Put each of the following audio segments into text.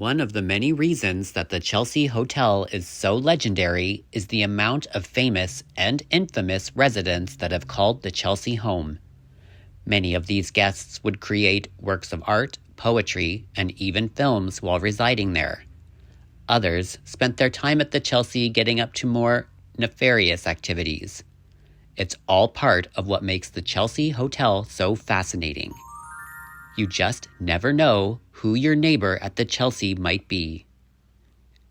One of the many reasons that the Chelsea Hotel is so legendary is the amount of famous and infamous residents that have called the Chelsea home. Many of these guests would create works of art, poetry, and even films while residing there. Others spent their time at the Chelsea getting up to more nefarious activities. It's all part of what makes the Chelsea Hotel so fascinating. You just never know who your neighbor at the Chelsea might be.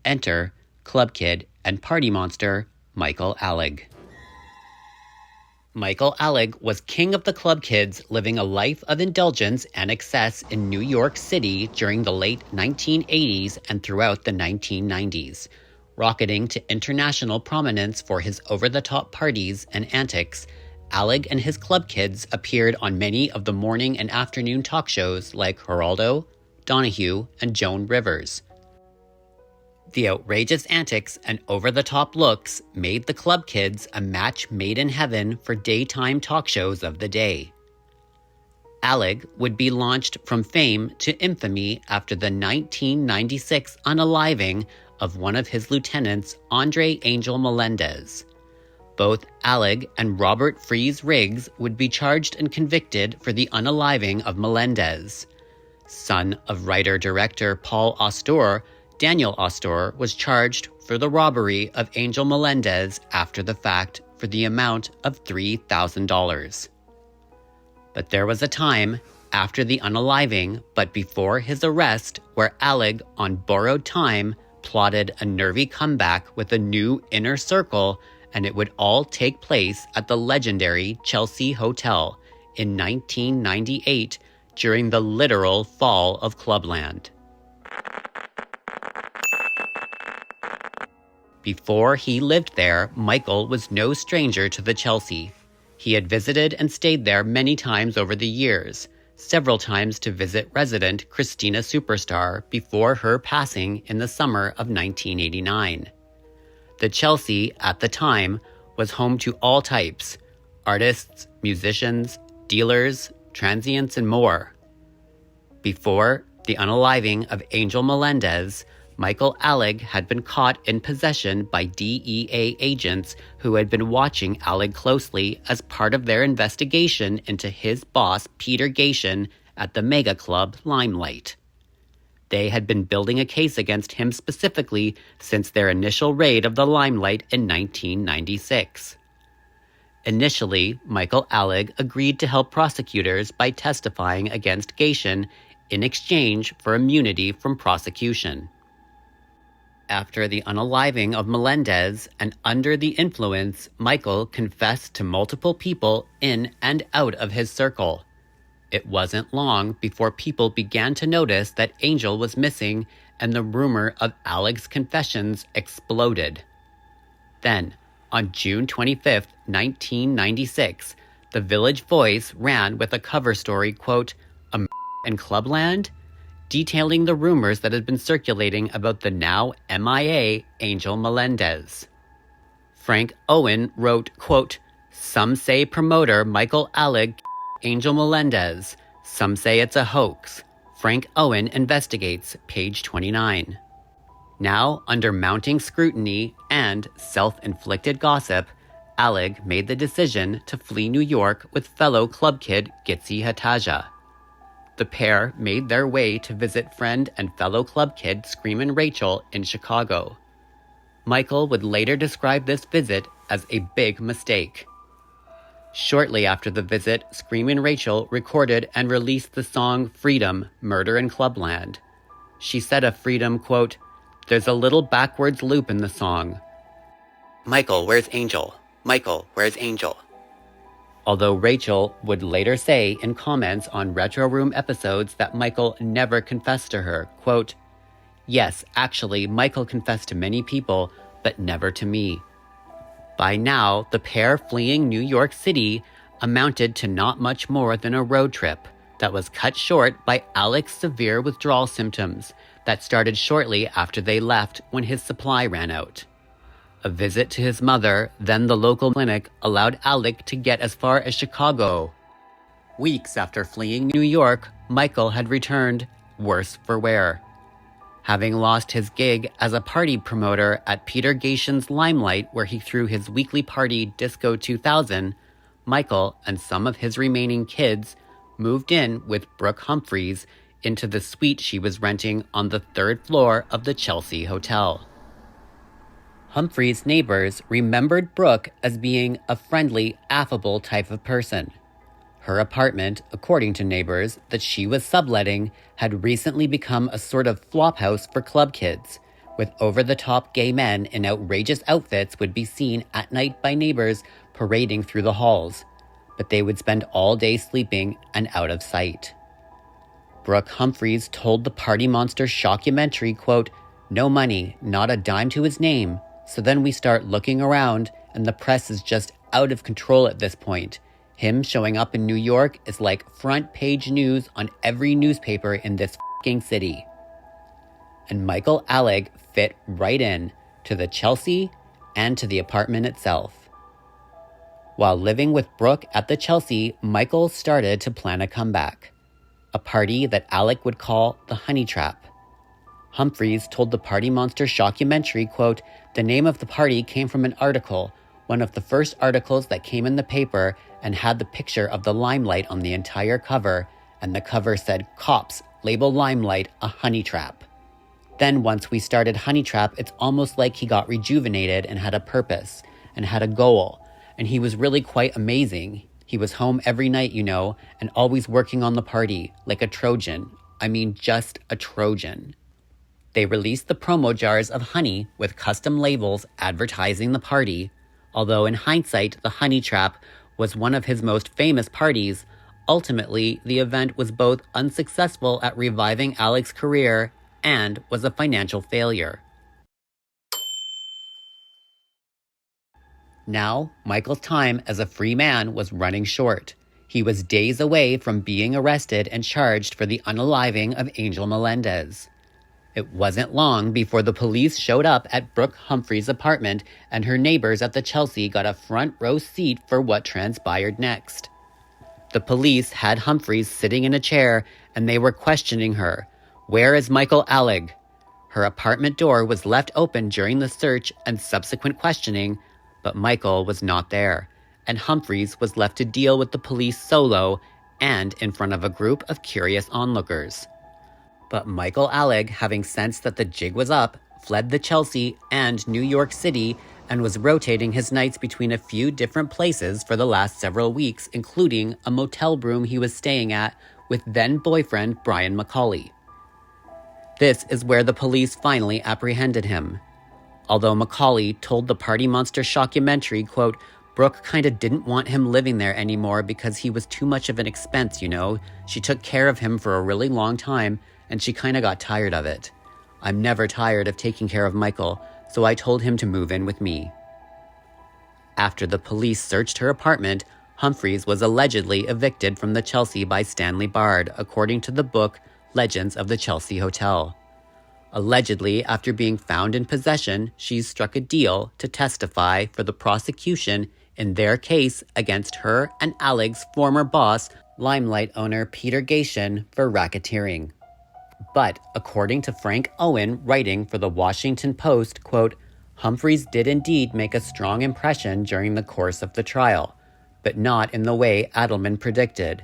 Enter Club Kid and Party Monster Michael Alig. Michael Alig was king of the club kids, living a life of indulgence and excess in New York City during the late 1980s and throughout the 1990s, rocketing to international prominence for his over-the-top parties and antics. Alig and his club kids appeared on many of the morning and afternoon talk shows like Geraldo, Donahue, and Joan Rivers. The outrageous antics and over-the-top looks made the club kids a match made in heaven for daytime talk shows of the day. Alig would be launched from fame to infamy after the 1996 unaliving of one of his lieutenants, Andre Angel Melendez. Both Alig and Robert Freeze Riggs would be charged and convicted for the unaliving of Melendez. Son of writer-director Paul Auster, Daniel Auster was charged for the robbery of Angel Melendez after the fact for the amount of $3,000. But there was a time after the unaliving, but before his arrest, where Alig, on borrowed time, plotted a nervy comeback with a new inner circle, and it would all take place at the legendary Chelsea Hotel in 1998 during the literal fall of Clubland. Before he lived there, Michael was no stranger to the Chelsea. He had visited and stayed there many times over the years, several times to visit resident Christina Superstar before her passing in the summer of 1989. The Chelsea, at the time, was home to all types: artists, musicians, dealers, transients, and more. Before the unaliving of Angel Melendez, Michael Alig had been caught in possession by DEA agents who had been watching Alig closely as part of their investigation into his boss Peter Gatien at the mega club Limelight. They had been building a case against him specifically since their initial raid of the Limelight in 1996. Initially, Michael Alig agreed to help prosecutors by testifying against Gatien in exchange for immunity from prosecution. After the unaliving of Melendez and under the influence, Michael confessed to multiple people in and out of his circle. It wasn't long before people began to notice that Angel was missing, and the rumor of Alig's confessions exploded. Then, on June 25, 1996, the Village Voice ran with a cover story, quote, "A in Clubland?" detailing the rumors that had been circulating about the now MIA Angel Melendez. Frank Owen wrote, quote, "Some say promoter Michael Alig Angel Melendez. Some say it's a hoax. Frank Owen investigates," page 29. Now, under mounting scrutiny and self-inflicted gossip, Alig made the decision to flee New York with fellow club kid Gitzi Hataja. The pair made their way to visit friend and fellow club kid Screamin' Rachel in Chicago. Michael would later describe this visit as a big mistake. Shortly after the visit, Screamin' Rachel recorded and released the song Freedom, Murder in Clubland. She said of Freedom, quote, "There's a little backwards loop in the song. Michael, where's Angel? Michael, where's Angel?" Although Rachel would later say in comments on Retro Room episodes that Michael never confessed to her, quote, "Yes, actually, Michael confessed to many people, but never to me." By now, the pair fleeing New York City amounted to not much more than a road trip that was cut short by Alig's severe withdrawal symptoms that started shortly after they left when his supply ran out. A visit to his mother, then the local clinic, allowed Alig to get as far as Chicago. Weeks after fleeing New York, Michael had returned, worse for wear. Having lost his gig as a party promoter at Peter Gation's Limelight, where he threw his weekly party Disco 2000, Michael and some of his remaining kids moved in with Brooke Humphreys into the suite she was renting on the 3rd floor of the Chelsea Hotel. Humphreys' neighbors remembered Brooke as being a friendly, affable type of person. Her apartment, according to neighbors that she was subletting, had recently become a sort of flophouse for club kids, with over-the-top gay men in outrageous outfits would be seen at night by neighbors parading through the halls, but they would spend all day sleeping and out of sight. Brooke Humphreys told the Party Monster shockumentary, quote, "No money, not a dime to his name. So then we start looking around, and the press is just out of control at this point. Him showing up in New York is like front page news on every newspaper in this f***ing city." And Michael Alig fit right in to the Chelsea and to the apartment itself. While living with Brooke at the Chelsea, Michael started to plan a comeback, a party that Alig would call the Honey Trap. Humphreys told the Party Monster shockumentary, quote, "The name of the party came from an article, one of the first articles that came in the paper, and had the picture of the Limelight on the entire cover, and the cover said, 'Cops, label Limelight a honey trap.' Then once we started Honey Trap, it's almost like he got rejuvenated and had a purpose, and had a goal, and he was really quite amazing. He was home every night, you know, and always working on the party, like a Trojan. I mean, just a Trojan." They released the promo jars of honey with custom labels advertising the party. Although in hindsight, the Honey Trap was one of his most famous parties, ultimately the event was both unsuccessful at reviving Alig's career and was a financial failure. Now, Michael's time as a free man was running short. He was days away from being arrested and charged for the unaliving of Angel Melendez. It wasn't long before the police showed up at Brooke Humphreys' apartment, and her neighbors at the Chelsea got a front row seat for what transpired next. The police had Humphreys sitting in a chair, and they were questioning her. "Where is Michael Alig?" Her apartment door was left open during the search and subsequent questioning, but Michael was not there, and Humphreys was left to deal with the police solo and in front of a group of curious onlookers. But Michael Alig, having sensed that the jig was up, fled the Chelsea and New York City and was rotating his nights between a few different places for the last several weeks, including a motel room he was staying at with then-boyfriend Brian McCauley. This is where the police finally apprehended him. Although McCauley told the Party Monster shockumentary, quote, "Brooke kinda didn't want him living there anymore because he was too much of an expense, you know. She took care of him for a really long time, and she kinda got tired of it. I'm never tired of taking care of Michael, so I told him to move in with me." After the police searched her apartment, Humphreys was allegedly evicted from the Chelsea by Stanley Bard, according to the book Legends of the Chelsea Hotel. Allegedly, after being found in possession, she struck a deal to testify for the prosecution in their case against her and Alig's former boss, Limelight owner Peter Gation, for racketeering. But according to Frank Owen, writing for the Washington Post, quote, "Humphreys did indeed make a strong impression during the course of the trial, but not in the way Adelman predicted.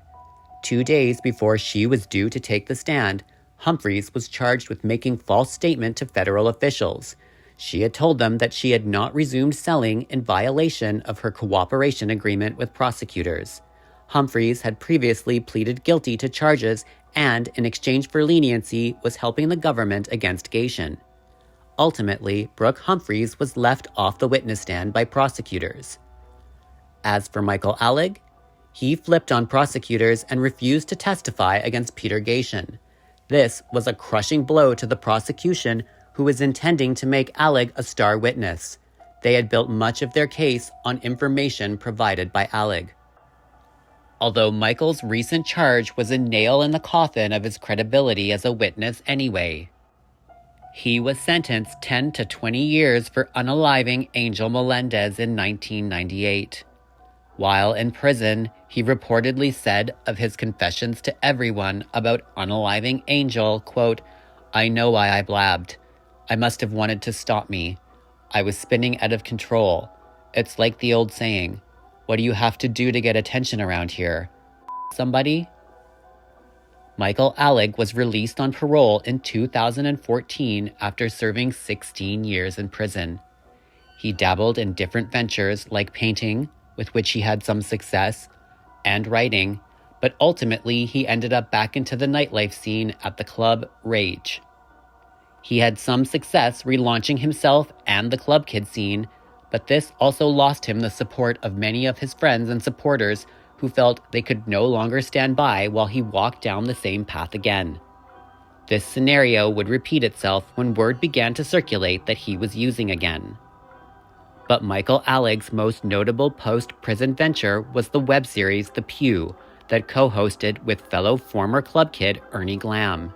2 days before she was due to take the stand, Humphreys was charged with making false statement to federal officials. She had told them that she had not resumed selling in violation of her cooperation agreement with prosecutors. Humphreys had previously pleaded guilty to charges and, in exchange for leniency, was helping the government against Gation. Ultimately, Brooke Humphreys was left off the witness stand by prosecutors. As for Michael Alig, he flipped on prosecutors and refused to testify against Peter Gation. This was a crushing blow to the prosecution, who was intending to make Alig a star witness. They had built much of their case on information provided by Alig. Although Michael's recent charge was a nail in the coffin of his credibility as a witness anyway. He was sentenced 10 to 20 years for unaliving Angel Melendez in 1998. While in prison, he reportedly said of his confessions to everyone about unaliving Angel, quote, I know why I blabbed. I must have wanted to stop me. I was spinning out of control. It's like the old saying, what do you have to do to get attention around here? Somebody? Michael Alig was released on parole in 2014 after serving 16 years in prison. He dabbled in different ventures like painting, with which he had some success, and writing, but ultimately he ended up back into the nightlife scene at the club Rage. He had some success relaunching himself and the club kid scene, but this also lost him the support of many of his friends and supporters who felt they could no longer stand by while he walked down the same path again. This scenario would repeat itself when word began to circulate that he was using again. But Michael Alig's most notable post-prison venture was the web series The Pew that co-hosted with fellow former club kid Ernie Glam.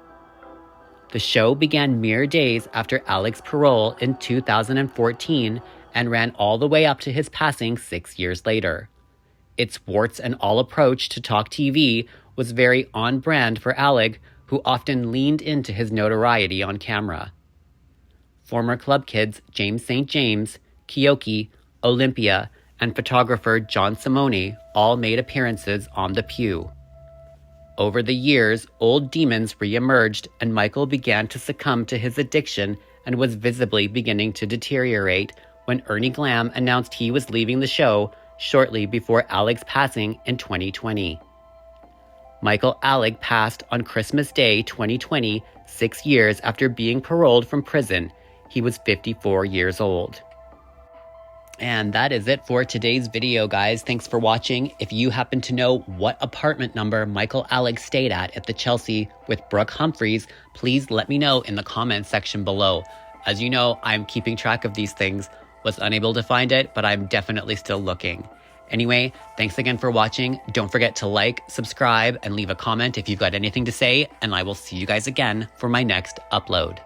The show began mere days after Alig's parole in 2014 and ran all the way up to his passing 6 years later. Its warts and all approach to talk TV was very on brand for Alig, who often leaned into his notoriety on camera. Former club kids James St. James, Kioki, Olympia, and photographer John Simone all made appearances on The Pew. Over the years, old demons re-emerged and Michael began to succumb to his addiction and was visibly beginning to deteriorate when Ernie Glam announced he was leaving the show shortly before Alig's passing in 2020. Michael Alig passed on Christmas Day 2020, 6 years after being paroled from prison. He was 54 years old. And that is it for today's video, guys. Thanks for watching. If you happen to know what apartment number Michael Alig stayed at the Chelsea with Brooke Humphreys, please let me know in the comments section below. As you know, I'm keeping track of these things. Was unable to find it, but I'm definitely still looking. Anyway, thanks again for watching. Don't forget to like, subscribe, and leave a comment if you've got anything to say, and I will see you guys again for my next upload.